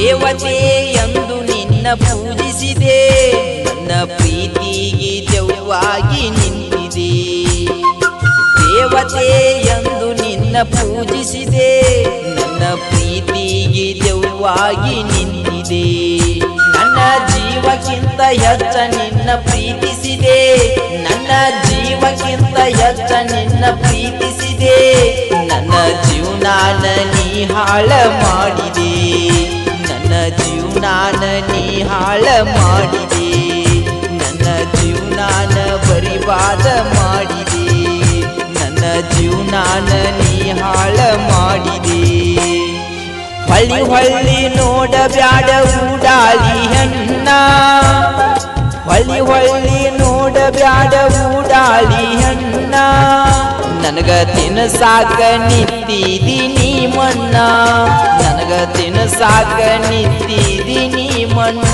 ದೇವತೆ ಎಂದು ನಿನ್ನ ಪೂಜಿಸಿದೆ ನನ್ನ ಪ್ರೀತಿಗೆ ದೆವ್ವಾಗಿ ನಿಂತಿದೆ ದೇವತೆ ಎಂದು ನಿನ್ನ ಪೂಜಿಸಿದೆ ನನ್ನ ಪ್ರೀತಿಗೆ ದೆವ್ವಾಗಿ ನಿಂತಿದೆ ನನ್ನ ಜೀವಕ್ಕಿಂತ ಹೆಚ್ಚ ನಿನ್ನ ಪ್ರೀತಿಸಿದೆ ನನ್ನ ಜೀವಕ್ಕಿಂತ ಹೆಚ್ಚ ನಿನ್ನ ಪ್ರೀತಿಸಿದೆ ನನ್ನ ಜೀವನಾನ ನೀ ಹಾಳ ಮಾಡಿದೆ ನನ್ನ ಜೀವನಾನ ನೀ ಹಾಳ ಮಾಡಿದೆ ನನ್ನ ಜೀವನಾನ ಬರಿಬಾದ ಮಾಡಿದೆ ನನ್ನ ಜೀವನಾನ ನೀ ಹಾಳ ಮಾಡಿದೆ ಹೊಳ್ಳಿ ಹೊಳ್ಳಿ ನೋಡಬ್ಯಾಡ ಊಡಾಳಿ ಹೆಣ್ಣ ಹೊಳ್ಳಿ ಹೊಳ್ಳಿ ನೋಡಬ್ಯಾಡ ಊಡಾಳಿ ಹೆಣ್ಣ ನನಗ ತಿನಸಾಕ ನಿಂತಿದಿ ನೀ ಮಣ್ಣ ನನಗ ತಿನಸಾಕ ನಿಂತಿದಿ ನೀ ಮಣ್ಣ